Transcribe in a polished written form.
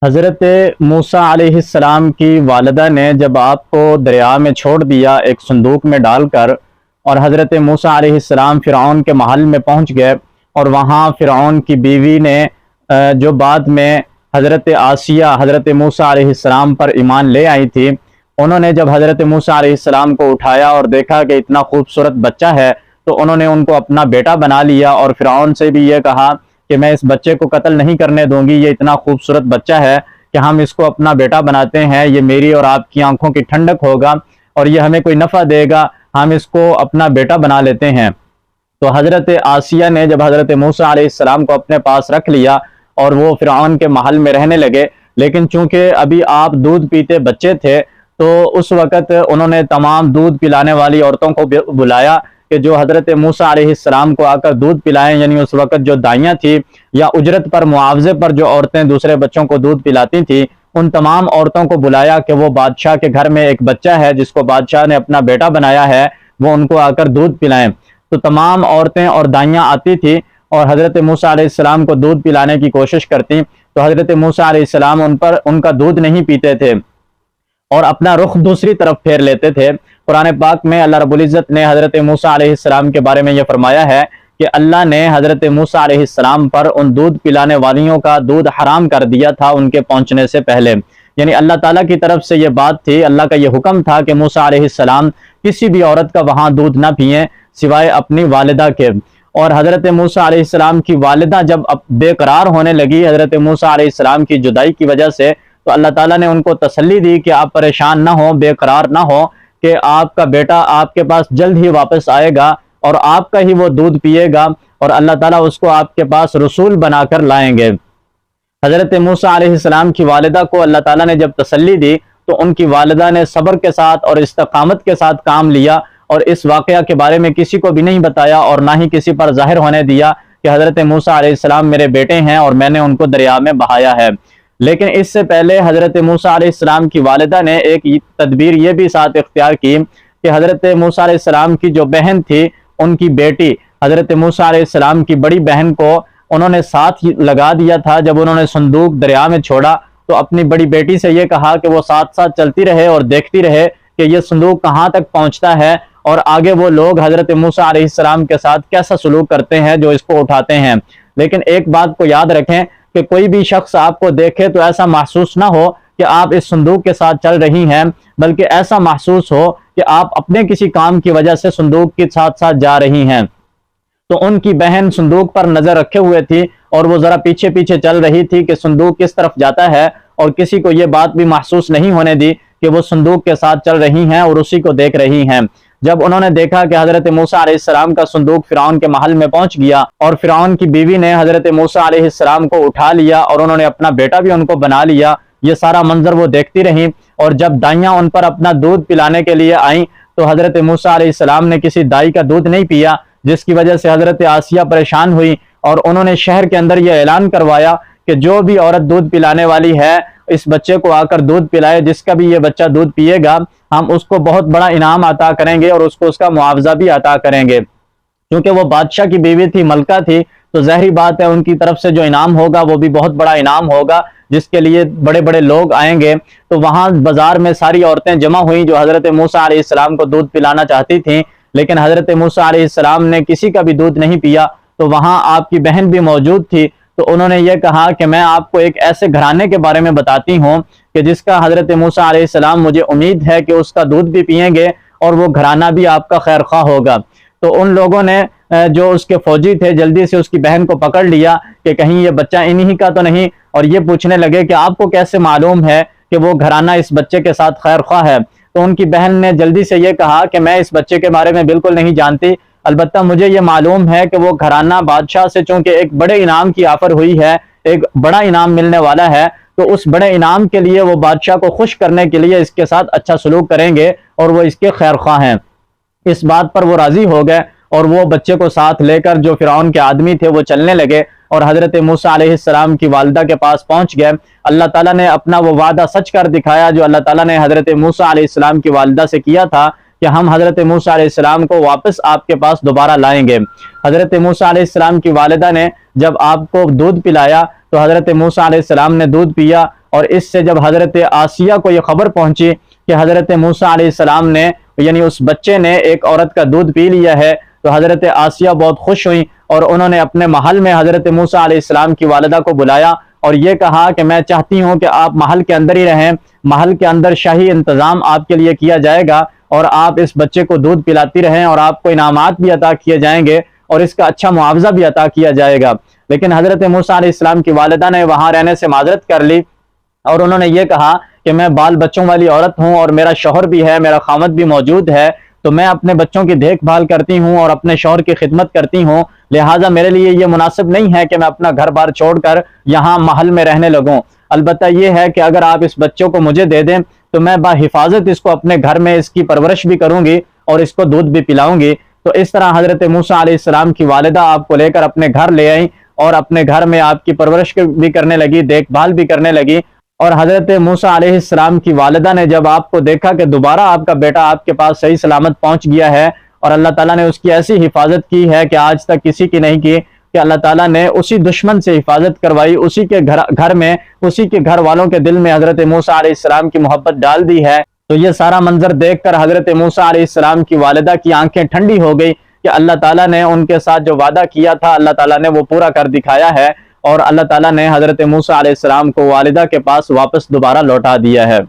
حضرت موسیٰ علیہ السلام کی والدہ نے جب آپ کو دریا میں چھوڑ دیا ایک صندوق میں ڈال کر، اور حضرت موسیٰ علیہ السلام فرعون کے محل میں پہنچ گئے، اور وہاں فرعون کی بیوی نے جو بعد میں حضرت آسیہ حضرت موسیٰ علیہ السلام پر ایمان لے آئی تھی، انہوں نے جب حضرت موسیٰ علیہ السلام کو اٹھایا اور دیکھا کہ اتنا خوبصورت بچہ ہے، تو انہوں نے ان کو اپنا بیٹا بنا لیا، اور فرعون سے بھی یہ کہا کہ میں اس بچے کو قتل نہیں کرنے دوں گی، یہ اتنا خوبصورت بچہ ہے کہ ہم اس کو اپنا بیٹا بناتے ہیں، یہ میری اور آپ کی آنکھوں کی ٹھنڈک ہوگا اور یہ ہمیں کوئی نفع دے گا، ہم اس کو اپنا بیٹا بنا لیتے ہیں۔ تو حضرت آسیہ نے جب حضرت موسیٰ علیہ السلام کو اپنے پاس رکھ لیا اور وہ فرعون کے محل میں رہنے لگے، لیکن چونکہ ابھی آپ دودھ پیتے بچے تھے تو اس وقت انہوں نے تمام دودھ پلانے والی عورتوں کو بلایا کہ جو حضرت موسیٰ علیہ السلام کو آ کر دودھ پلائیں، یعنی اس وقت جو دائیاں تھی یا اجرت پر معاوضے پر جو عورتیں دوسرے بچوں کو دودھ پلاتی تھیں، ان تمام عورتوں کو بلایا کہ وہ بادشاہ کے گھر میں ایک بچہ ہے جس کو بادشاہ نے اپنا بیٹا بنایا ہے، وہ ان کو آ کر دودھ پلائیں۔ تو تمام عورتیں اور دائیاں آتی تھی اور حضرت موسیٰ علیہ السلام کو دودھ پلانے کی کوشش کرتی، تو حضرت موسیٰ علیہ السلام ان کا دودھ نہیں پیتے تھے اور اپنا رخ دوسری طرف پھیر لیتے تھے۔ قرآن پاک میں اللہ رب العزت نے حضرت موسیٰ علیہ السلام کے بارے میں یہ فرمایا ہے کہ اللہ نے حضرت موسیٰ علیہ السلام پر ان دودھ پلانے والیوں کا دودھ حرام کر دیا تھا ان کے پہنچنے سے پہلے، یعنی اللہ تعالیٰ کی طرف سے یہ بات تھی، اللہ کا یہ حکم تھا کہ موسیٰ علیہ السلام کسی بھی عورت کا وہاں دودھ نہ پئیں سوائے اپنی والدہ کے۔ اور حضرت موسیٰ علیہ السلام کی والدہ جب بے قرار ہونے لگی حضرت موسیٰ علیہ السلام کی جدائی کی وجہ سے، تو اللہ تعالیٰ نے ان کو تسلی دی کہ آپ پریشان نہ ہوں، بے قرار نہ ہوں، کہ آپ کا بیٹا آپ کے پاس جلد ہی واپس آئے گا اور آپ کا ہی وہ دودھ پیے گا، اور اللہ تعالیٰ اس کو آپ کے پاس رسول بنا کر لائیں گے۔ حضرت موسیٰ علیہ السلام کی والدہ کو اللہ تعالیٰ نے جب تسلی دی تو ان کی والدہ نے صبر کے ساتھ اور استقامت کے ساتھ کام لیا، اور اس واقعہ کے بارے میں کسی کو بھی نہیں بتایا اور نہ ہی کسی پر ظاہر ہونے دیا کہ حضرت موسیٰ علیہ السلام میرے بیٹے ہیں اور میں نے ان کو دریا میں بہایا ہے۔ لیکن اس سے پہلے حضرت موسیٰ علیہ السلام کی والدہ نے ایک تدبیر یہ بھی ساتھ اختیار کی کہ حضرت موسیٰ علیہ السلام کی جو بہن تھی، ان کی بیٹی حضرت موسیٰ علیہ السلام کی بڑی بہن کو انہوں نے ساتھ لگا دیا تھا۔ جب انہوں نے صندوق دریا میں چھوڑا تو اپنی بڑی بیٹی سے یہ کہا کہ وہ ساتھ ساتھ چلتی رہے اور دیکھتی رہے کہ یہ صندوق کہاں تک پہنچتا ہے اور آگے وہ لوگ حضرت موسیٰ علیہ السلام کے ساتھ کیسا سلوک کرتے ہیں جو اس کو اٹھاتے ہیں۔ لیکن ایک بات کو یاد رکھیں کہ کوئی بھی شخص آپ کو دیکھے تو ایسا محسوس نہ ہو کہ آپ اس صندوق کے ساتھ چل رہی ہیں، بلکہ ایسا محسوس ہو کہ آپ اپنے کسی کام کی وجہ سے صندوق کے ساتھ ساتھ جا رہی ہیں۔ تو ان کی بہن صندوق پر نظر رکھے ہوئے تھی اور وہ ذرا پیچھے پیچھے چل رہی تھی کہ صندوق کس طرف جاتا ہے، اور کسی کو یہ بات بھی محسوس نہیں ہونے دی کہ وہ صندوق کے ساتھ چل رہی ہیں اور اسی کو دیکھ رہی ہیں۔ جب انہوں نے دیکھا کہ حضرت موسیٰ علیہ السلام کا صندوق فرعون کے محل میں پہنچ گیا اور فرعون کی بیوی نے حضرت موسیٰ علیہ السلام کو اٹھا لیا اور انہوں نے اپنا بیٹا بھی ان کو بنا لیا، یہ سارا منظر وہ دیکھتی رہیں، اور جب دائیاں ان پر اپنا دودھ پلانے کے لیے آئیں تو حضرت موسیٰ علیہ السلام نے کسی دائی کا دودھ نہیں پیا، جس کی وجہ سے حضرت آسیہ پریشان ہوئی، اور انہوں نے شہر کے اندر یہ اعلان کروایا کہ جو بھی عورت دودھ پلانے والی ہے اس بچے کو آ کر دودھ پلائے، جس کا بھی یہ بچہ دودھ پیے گا ہم اس کو بہت بڑا انعام عطا کریں گے اور اس کو اس کا معاوضہ بھی عطا کریں گے۔ کیونکہ وہ بادشاہ کی بیوی تھی، ملکہ تھی، تو ظاہری بات ہے ان کی طرف سے جو انعام ہوگا وہ بھی بہت بڑا انعام ہوگا، جس کے لیے بڑے بڑے لوگ آئیں گے۔ تو وہاں بازار میں ساری عورتیں جمع ہوئیں جو حضرت موسیٰ علیہ السلام کو دودھ پلانا چاہتی تھیں، لیکن حضرت موسیٰ علیہ السلام نے کسی کا بھی دودھ نہیں پیا۔ تو وہاں آپ کی بہن بھی موجود تھی، تو انہوں نے یہ کہا کہ میں آپ کو ایک ایسے گھرانے کے بارے میں بتاتی ہوں کہ جس کا حضرت موسیٰ علیہ السلام مجھے امید ہے کہ اس کا دودھ بھی پئیں گے اور وہ گھرانہ بھی آپ کا خیر خواہ ہوگا۔ تو ان لوگوں نے جو اس کے فوجی تھے جلدی سے اس کی بہن کو پکڑ لیا کہ کہیں یہ بچہ انہی کا تو نہیں، اور یہ پوچھنے لگے کہ آپ کو کیسے معلوم ہے کہ وہ گھرانہ اس بچے کے ساتھ خیر خواہ ہے؟ تو ان کی بہن نے جلدی سے یہ کہا کہ میں اس بچے کے بارے میں بالکل نہیں جانتی، البتہ مجھے یہ معلوم ہے کہ وہ گھرانہ بادشاہ سے چونکہ ایک بڑے انعام کی آفر ہوئی ہے، ایک بڑا انعام ملنے والا ہے، تو اس بڑے انعام کے لیے وہ بادشاہ کو خوش کرنے کے لیے اس کے ساتھ اچھا سلوک کریں گے اور وہ اس کے خیر خواہ ہیں۔ اس بات پر وہ راضی ہو گئے اور وہ بچے کو ساتھ لے کر جو فرعون کے آدمی تھے وہ چلنے لگے اور حضرت موسیٰ علیہ السلام کی والدہ کے پاس پہنچ گئے۔ اللہ تعالیٰ نے اپنا وہ وعدہ سچ کر دکھایا جو اللہ تعالیٰ نے حضرت موسیٰ علیہ السلام کی والدہ سے کیا تھا کہ ہم حضرت موسیٰ علیہ السلام کو واپس آپ کے پاس دوبارہ لائیں گے۔ حضرت موسیٰ علیہ السلام کی والدہ نے جب آپ کو دودھ پلایا تو حضرت موسیٰ علیہ السلام نے دودھ پیا اور اس سے جب حضرت آسیہ کو یہ خبر پہنچی کہ حضرت موسیٰ علیہ السلام نے یعنی اس بچے نے ایک عورت کا دودھ پی لیا ہے، تو حضرت آسیہ بہت خوش ہوئیں اور انہوں نے اپنے محل میں حضرت موسیٰ علیہ السلام کی والدہ کو بلایا اور یہ کہا کہ میں چاہتی ہوں کہ آپ محل کے اندر ہی رہیں، محل کے اندر شاہی انتظام آپ کے لیے کیا جائے گا اور آپ اس بچے کو دودھ پلاتی رہیں اور آپ کو انعامات بھی عطا کیے جائیں گے اور اس کا اچھا معاوضہ بھی عطا کیا جائے گا۔ لیکن حضرت موسیٰ علیہ السلام کی والدہ نے وہاں رہنے سے معذرت کر لی اور انہوں نے یہ کہا کہ میں بال بچوں والی عورت ہوں اور میرا شوہر بھی ہے، میرا خاوند بھی موجود ہے، تو میں اپنے بچوں کی دیکھ بھال کرتی ہوں اور اپنے شوہر کی خدمت کرتی ہوں، لہٰذا میرے لیے یہ مناسب نہیں ہے کہ میں اپنا گھر بار چھوڑ کر یہاں محل میں رہنے لگوں۔ البتہ یہ ہے کہ اگر آپ اس بچوں کو مجھے دے دیں تو میں بحفاظت اس کو اپنے گھر میں اس کی پرورش بھی کروں گی اور اس کو دودھ بھی پلاؤں گی۔ تو اس طرح حضرت موسیٰ علیہ السلام کی والدہ آپ کو لے کر اپنے گھر لے آئیں اور اپنے گھر میں آپ کی پرورش بھی کرنے لگی، دیکھ بھال بھی کرنے لگی۔ اور حضرت موسیٰ علیہ السلام کی والدہ نے جب آپ کو دیکھا کہ دوبارہ آپ کا بیٹا آپ کے پاس صحیح سلامت پہنچ گیا ہے اور اللہ تعالیٰ نے اس کی ایسی حفاظت کی ہے کہ آج تک کسی کی نہیں کی، کہ اللہ تعالیٰ نے اسی دشمن سے حفاظت کروائی، اسی کے گھر میں، اسی کے گھر والوں کے دل میں حضرت موسیٰ علیہ السلام کی محبت ڈال دی ہے، تو یہ سارا منظر دیکھ کر حضرت موسیٰ علیہ السلام کی والدہ کی آنکھیں ٹھنڈی ہو گئی کہ اللہ تعالیٰ نے ان کے ساتھ جو وعدہ کیا تھا اللہ تعالیٰ نے وہ پورا کر دکھایا ہے اور اللہ تعالیٰ نے حضرت موسیٰ علیہ السلام کو والدہ کے پاس واپس دوبارہ لوٹا دیا ہے۔